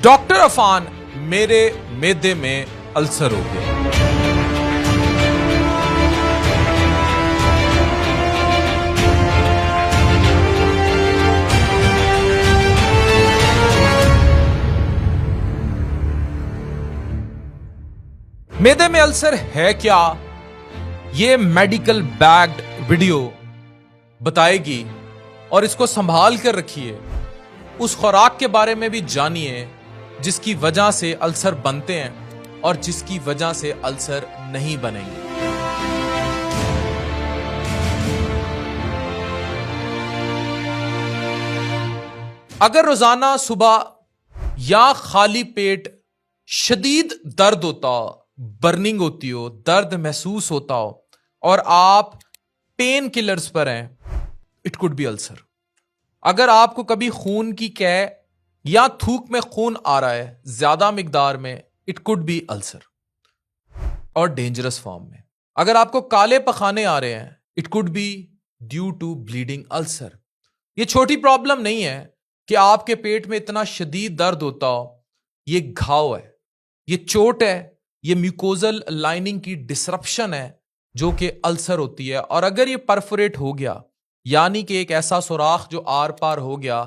Doctor Affan, मेरे मैदे में अल्सर हो गया। मैदे में अल्सर है क्या, ये मेडिकल बैक्ड वीडियो बताएगी। और इसको संभाल कर रखिए। उस खुराक के बारे में भी जानिए जिसकी वजह से अल्सर बनते हैं और जिसकी वजह से अल्सर नहीं बनेंगे। अगर रोजाना सुबह या खाली पेट शदीद दर्द होता हो, बर्निंग होती हो, दर्द महसूस होता हो और आप पेन किलर्स पर हैं, इट कुड बी अल्सर। अगर आपको कभी खून की कै या थूक में खून आ रहा है ज्यादा मिकदार में, इट कुड बी अल्सर और डेंजरस फॉर्म में। अगर आपको काले पखाने आ रहे हैं, it could be due to bleeding ulcer. ये छोटी प्रॉब्लम नहीं है कि आपके पेट में इतना शदीद दर्द होता हो। ये घाव है, ये चोट है, ये म्यूकोजल लाइनिंग की डिसरप्शन है जो कि अल्सर होती है। और अगर ये परफोरेट हो गया, यानी कि एक ऐसा सुराख जो आर पार हो गया,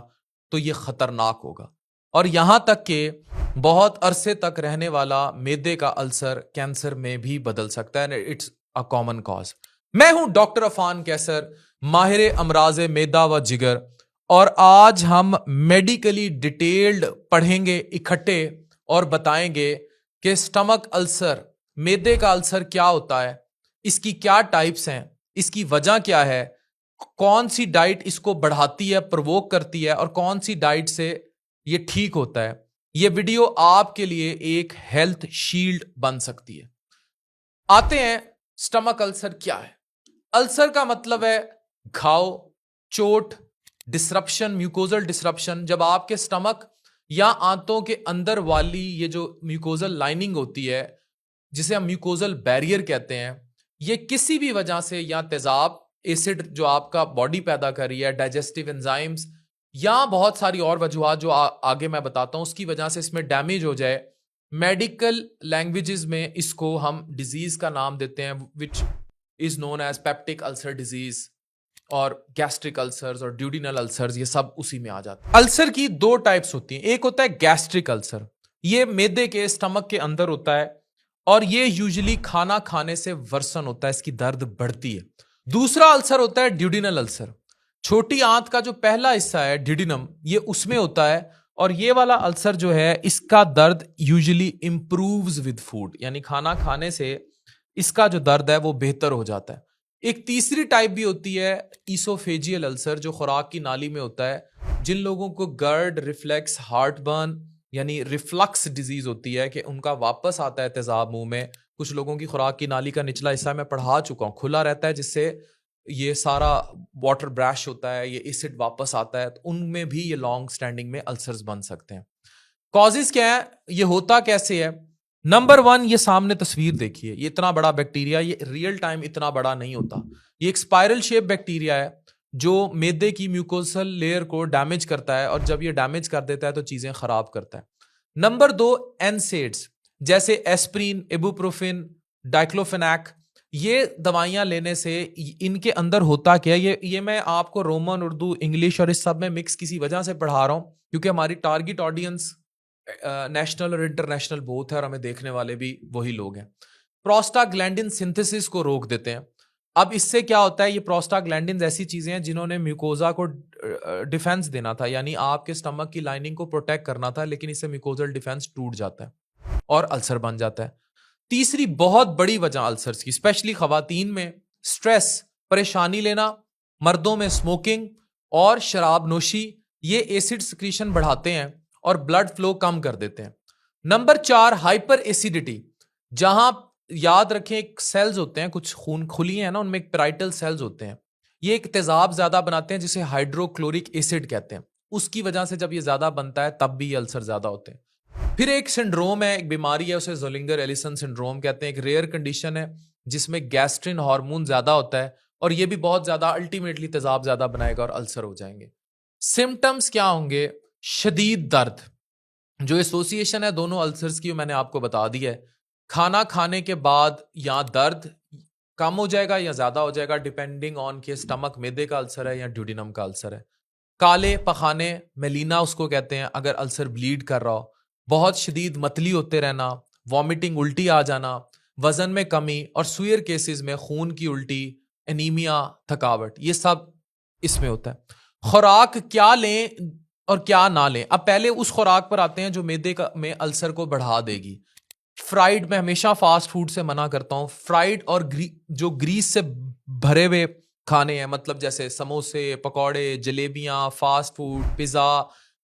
तो ये खतरनाक होगा। और यहां तक कि बहुत अरसे तक रहने वाला मैदे का अल्सर कैंसर में भी बदल सकता है। It's a common cause. मैं हूं डॉक्टर अफान कैसर, माहिर अमराज मैदा व जिगर, और आज हम मेडिकली डिटेल्ड पढ़ेंगे इकट्ठे और बताएंगे कि स्टमक अल्सर, मैदे का अल्सर क्या होता है, इसकी क्या टाइप्स हैं, इसकी वजह क्या है, कौन सी डाइट इसको बढ़ाती है, प्रवोक करती है, और कौन सी डाइट से ये ठीक होता है। ये वीडियो आपके लिए एक हेल्थ शील्ड बन सकती है। आते हैं, स्टमक अल्सर क्या है। अल्सर का मतलब है घाव, चोट, डिसरप्शन, म्यूकोजल डिसरप्शन। जब आपके स्टमक या आंतों के अंदर वाली ये जो म्यूकोजल लाइनिंग होती है, जिसे हम म्यूकोजल बैरियर कहते हैं, ये किसी भी वजह से, या तेजाब एसिड जो आपका बॉडी पैदा कर रही है, डाइजेस्टिव एंजाइम्स, या बहुत सारी और वजूहत जो आगे मैं बताता हूं, उसकी वजह से इसमें डैमेज हो जाए। मेडिकल लैंग्वेजेस में इसको हम डिजीज का नाम देते हैं, which is known as peptic ulcer disease, और गैस्ट्रिक अल्सर्स और ड्यूडिनल अल्सर्स, ये सब उसी में आ जाते हैं। अल्सर की दो टाइप्स होती हैं। एक होता है गैस्ट्रिक अल्सर, ये मैदे के स्टमक के अंदर होता है और ये यूजुअली खाना खाने से वर्सन होता है, इसकी दर्द बढ़ती है। दूसरा अल्सर होता है ड्यूडिनल अल्सर। छोटी आंत का जो पहला हिस्सा है ड्यूडिनम, ये उसमें होता है, और ये वाला अल्सर जो है, इसका दर्द यूजुअली इंप्रूव्स विद फूड, यानी खाना खाने से इसका जो दर्द है वो बेहतर हो जाता है। एक तीसरी टाइप भी होती है ईसोफेजियल अल्सर, जो खुराक की नाली में होता है। जिन लोगों को गर्ड, रिफ्लेक्स, हार्टबर्न यानी रिफ्लक्स डिजीज होती है कि उनका वापस आता है तेजाब मुंह में। कुछ लोगों की खुराक की नाली का निचला हिस्सा मैं पढ़ा चुका हूं, खुला रहता है, जिससे ये सारा वाटर ब्रैश होता है, ये एसिड वापस आता है, तो उनमें भी ये लॉन्ग स्टैंडिंग में अल्सर्स बन सकते हैं। कॉजेज क्या है, ये होता कैसे है। नंबर 1, ये सामने तस्वीर देखिए, ये इतना बड़ा बैक्टीरिया, ये रियल टाइम इतना बड़ा नहीं होता। ये एक स्पाइरल शेप बैक्टीरिया है जो मैदे की म्यूकोसल लेयर को डैमेज करता है, और जब ये डैमेज कर देता है तो चीजें खराब करता है। नंबर 2, एनसेड्स, जैसे एस्प्रिन, इबुप्रोफिन, डाइक्लोफेनाक, ये दवाइयां लेने से इनके अंदर होता क्या है, ये मैं आपको रोमन, उर्दू, इंग्लिश और इस सब में मिक्स किसी वजह से पढ़ा रहा हूं, क्योंकि हमारी टारगेट ऑडियंस नेशनल और इंटरनेशनल बहुत है, और हमें देखने वाले भी वही लोग हैं। प्रोस्टाग्लैंडिन सिंथेसिस को रोक देते हैं। अब इससे क्या होता है, ये प्रोस्टाग्लैंडिन ऐसी चीजें हैं जिन्होंने म्यूकोजा को डिफेंस देना था, यानी आपके स्टमक की लाइनिंग को प्रोटेक्ट करना था, लेकिन इससे म्यूकोजल डिफेंस टूट जाता है और अल्सर बन जाता है। तीसरी बहुत बड़ी वजह अल्सर्स की, स्पेशली खवातीन में, स्ट्रेस, परेशानी लेना, मर्दों में स्मोकिंग और शराब नोशी, ये एसिड सिक्रीशन बढ़ाते हैं और ब्लड फ्लो कम कर देते हैं। नंबर 4, हाइपर एसिडिटी, जहां याद रखें सेल्स होते हैं, कुछ खून खुली है ना, उनमें एक पेराइटल सेल्स होते हैं, ये एक तेजाब ज्यादा बनाते हैं जिसे हाइड्रोक्लोरिक एसिड कहते हैं। उसकी वजह से जब ये ज्यादा बनता है तब भी अल्सर ज्यादा होते हैं। फिर एक सिंड्रोम है, एक बीमारी है, उसे जोलिंगर एलिसन सिंड्रोम कहते हैं। एक रेयर कंडीशन है जिसमें गैस्ट्रिन हार्मोन ज्यादा होता है, और ये भी बहुत ज्यादा अल्टीमेटली तेजाब ज्यादा बनाएगा और अल्सर हो जाएंगे। सिम्टम्स क्या होंगे, शदीद दर्द, जो एसोसिएशन है दोनों अल्सर्स की मैंने आपको बता दिया है। खाना खाने के बाद या दर्द कम हो जाएगा या ज्यादा हो जाएगा डिपेंडिंग ऑन के स्टमक मैदे का अल्सर है या ड्यूडिनम का अल्सर है। काले पखाने मेलिना उसको कहते हैं, अगर अल्सर ब्लीड कर रहा हो, बहुत शदीद मतली होते रहना, वॉमिटिंग उल्टी आ जाना, वजन में कमी और सुयर केसेस में खून की उल्टी, एनीमिया, थकावट, ये सब इसमें होता है। खुराक क्या लें और क्या ना लें। अब पहले उस खुराक पर आते हैं जो मैदे का में अल्सर को बढ़ा देगी। फ्राइड, मैं हमेशा फास्ट फूड से मना करता हूं। फ्राइड और जो ग्रीस से भरे हुए खाने हैं, मतलब जैसे समोसे, पकौड़े, जलेबियां, फास्ट फूड, पिज्जा,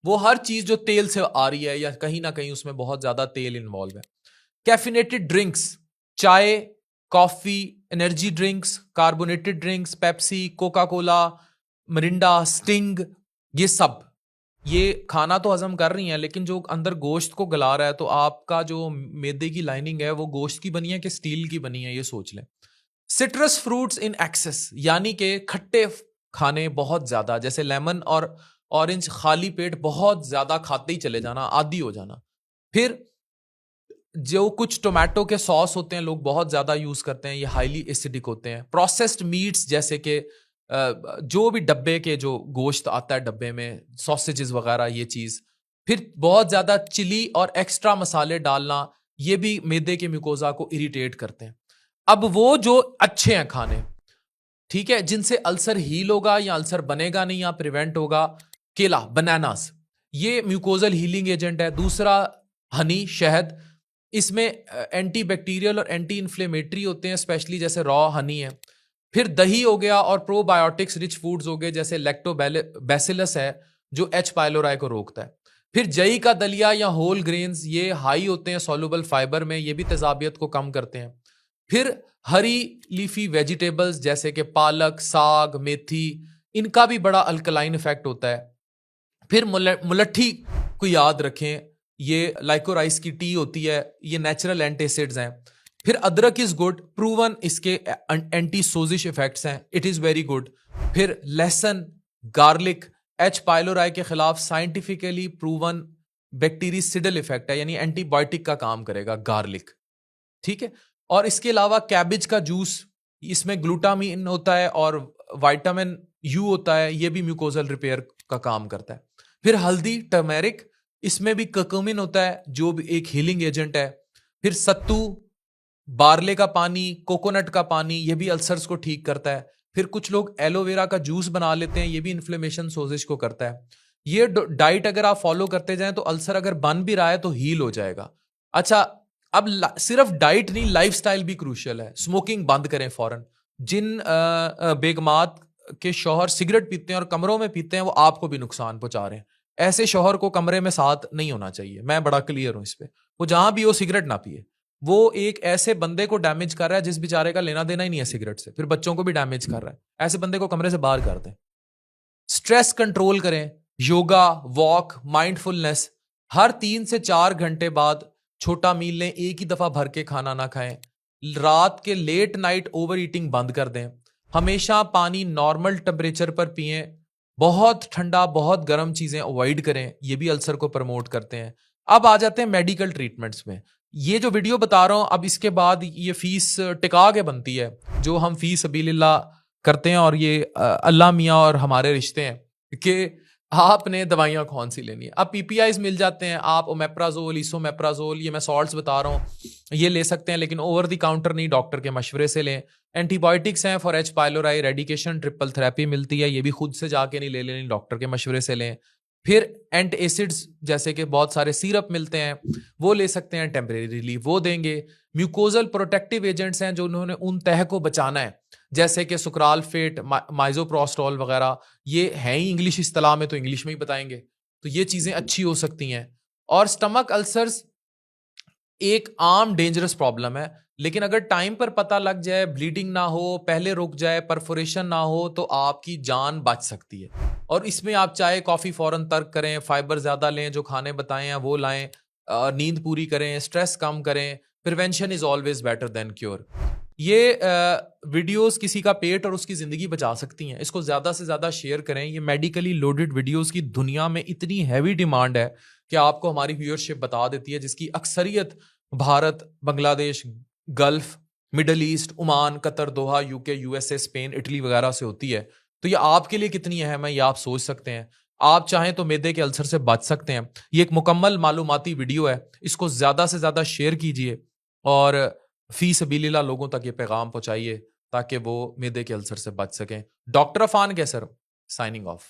वो हर चीज जो तेल से आ रही है या कहीं ना कहीं उसमें बहुत ज्यादा तेल इन्वॉल्व है। कैफिनेटेड ड्रिंक्स, चाय, coffee, energy drinks, carbonated drinks, Pepsi, Coca Cola, Mirinda, sting, ये सब ये खाना तो हजम कर रही हैं, लेकिन जो अंदर गोश्त को गला रहा है, तो आपका जो मैदे की लाइनिंग है वो गोश्त की बनी है कि स्टील की बनी है, ये सोच लें। सिट्रस फ्रूट्स इन एक्सेस, यानी कि खट्टे खाने बहुत ज्यादा, जैसे लेमन और ऑरेंज, खाली पेट बहुत ज्यादा खाते ही चले जाना, आदी हो जाना। फिर जो कुछ टोमेटो के सॉस होते हैं लोग बहुत ज्यादा यूज करते हैं, ये हाईली एसिडिक होते हैं। प्रोसेस्ड मीट्स, जैसे कि जो भी डब्बे के जो गोश्त आता है डब्बे में, सॉसेजेस वगैरह, ये चीज। फिर बहुत ज्यादा चिली और एक्स्ट्रा मसाले डालना, ये भी मैदे के म्यूकोजा को इरिटेट करते हैं। अब वो जो अच्छे हैं खाने, ठीक है, जिनसे अल्सर हील होगा या अल्सर बनेगा नहीं या प्रिवेंट होगा, केला, बनानास, ये म्यूकोजल हीलिंग एजेंट है। दूसरा हनी, शहद, इसमें एंटी बैक्टीरियल और एंटी इन्फ्लेमेटरी होते हैं, स्पेशली जैसे रॉ हनी है। फिर दही हो गया और प्रोबायोटिक्स रिच फूड्स हो गए, जैसे लैक्टोबैसिलस है जो एच पाइलोराई को रोकता है। फिर जई का दलिया या होल ग्रेन्स, ये हाई होते हैं सॉल्युबल फाइबर में, ये भी तेजाबियत को कम करते हैं। फिर हरी लीफी वेजिटेबल्स जैसे कि पालक, साग, मेथी, इनका भी बड़ा अल्कलाइन इफेक्ट होता है। फिर मुलट्ठी को याद रखें, ये लाइकोराइस की टी होती है, ये नेचुरल एंटासिड्स हैं। फिर अदरक इज गुड, प्रूवन इसके एंटी सोजिश इफेक्ट्स हैं, इट इज वेरी गुड। फिर लहसुन, गार्लिक, एच पाइलोराई के खिलाफ साइंटिफिकली प्रूवन बैक्टीरियसिडल इफेक्ट है, यानी एंटीबायोटिक का काम करेगा गार्लिक, ठीक है। और इसके अलावा कैबिज का जूस, इसमें ग्लूटामिन होता है और विटामिन यू होता है, ये भी म्यूकोजल रिपेयर का काम करता है। फिर हल्दी, टर्मेरिक, इसमें भी कर्कुमिन होता है जो भी एक हीलिंग एजेंट है। फिर सत्तू, बार्ले का पानी, कोकोनट का पानी, ये भी अल्सर्स को ठीक करता है। फिर कुछ लोग एलोवेरा का जूस बना लेते हैं, ये भी इन्फ्लेमेशन सोजिश को करता है। ये डाइट अगर आप फॉलो करते जाएं तो अल्सर अगर बन भी रहा है तो हील हो जाएगा। अच्छा, अब सिर्फ डाइट नहीं, लाइफस्टाइल भी क्रूशियल है। स्मोकिंग बंद करें फौरन। जिन बेगमात के शौहर सिगरेट पीते हैं और कमरों में पीते हैं, वो आपको भी नुकसान पहुंचा रहे हैं। ऐसे शौहर को कमरे में साथ नहीं होना चाहिए, मैं बड़ा क्लियर हूं इस पे। वो जहां भी हो सिगरेट ना पिए, वो एक ऐसे बंदे को डैमेज कर रहा है जिस बेचारे का लेना देना ही नहीं है सिगरेट से, फिर बच्चों को भी डैमेज कर रहा है। ऐसे बंदे को कमरे से बाहर कर दें। स्ट्रेस कंट्रोल करें, योगा, वॉक, माइंडफुलनेस। हर 3 से 4 घंटे बाद छोटा मील लें, एक ही दफा भर के खाना ना खाएं। रात के लेट नाइट ओवर ईटिंग बंद कर दें। हमेशा पानी नॉर्मल टेम्परेचर पर पिएं। बहुत ठंडा, बहुत गर्म चीजें अवॉइड करें, ये भी अल्सर को प्रमोट करते हैं। अब आ जाते हैं मेडिकल ट्रीटमेंट्स में। ये जो वीडियो बता रहा हूं, अब इसके बाद ये फीस टिका के बनती है, जो हम फीस सबीलिल्लाह करते हैं, और ये अल्लाह मियाँ और हमारे रिश्ते हैं कि आपने दवाइयाँ कौन सी लेनी है। अब पीपीआईज मिल जाते हैं, आप ओमेप्राजोल, इसोमेप्राजोल, ये मैं सॉल्ट्स बता रहा हूँ, ये ले सकते हैं, लेकिन ओवर द काउंटर नहीं, डॉक्टर के मशवरे से लें। एंटीबायोटिक्स हैं for H pylori, रेडिकेशन, triple therapy मिलती है, ये भी खुद से जाके नहीं ले लेनी, डॉक्टर के मशवरे से लें। फिर एंट एसिड्स जैसे कि बहुत सारे सिरप मिलते हैं, वो ले सकते हैं, टेम्परेरी रिलीफ वो देंगे। म्यूकोजल प्रोटेक्टिव एजेंट्स हैं जो उन्होंने उन तह को बचाना है, जैसे कि सुक्रालफेट, माइजोप्रोस्टॉल वगैरह, ये हैं ही इंग्लिश इस्तेलाह में, तो इंग्लिश में ही बताएंगे, तो ये चीजें अच्छी हो सकती हैं। और स्टमक अल्सर्स एक आम डेंजरस प्रॉब्लम है, लेकिन अगर टाइम पर पता लग जाए, ब्लीडिंग ना हो, पहले रुक जाए, परफोरेशन ना हो, तो आपकी जान बच सकती है। और इसमें आप चाय कॉफी फौरन तर्क करें, फाइबर ज्यादा लें, जो खाने बताए हैं वो लाएं, नींद पूरी करें, स्ट्रेस कम करें। Prevention is always better than cure. ये वीडियोस किसी का पेट और उसकी जिंदगी बचा सकती हैं। इसको ज्यादा से ज्यादा शेयर करें। ये मेडिकली लोडेड वीडियोस की दुनिया में इतनी हैवी डिमांड है कि आपको हमारी व्यूअरशिप बता देती है, जिसकी अक्सरियत Bharat, Bangladesh, Gulf, Middle East, Oman, Qatar, Doha, UK, USA, Spain, Italy वगैरह से होती है। तो ये आपके लिए कितनी अहम है ये आप सोच सकते हैं। आप चाहें तो मैदे के अल्सर से बच सकते हैं। ये एक मुकम्मल मालूमाती वीडियो है, इसको ज्यादा से ज्यादा शेयर कीजिए और फी सबीलिल्लाह लोगों तक ये पैगाम पहुंचाइए ताकि वो मैदे के अल्सर से बच सकें। डॉक्टर अफान कैसर साइनिंग ऑफ।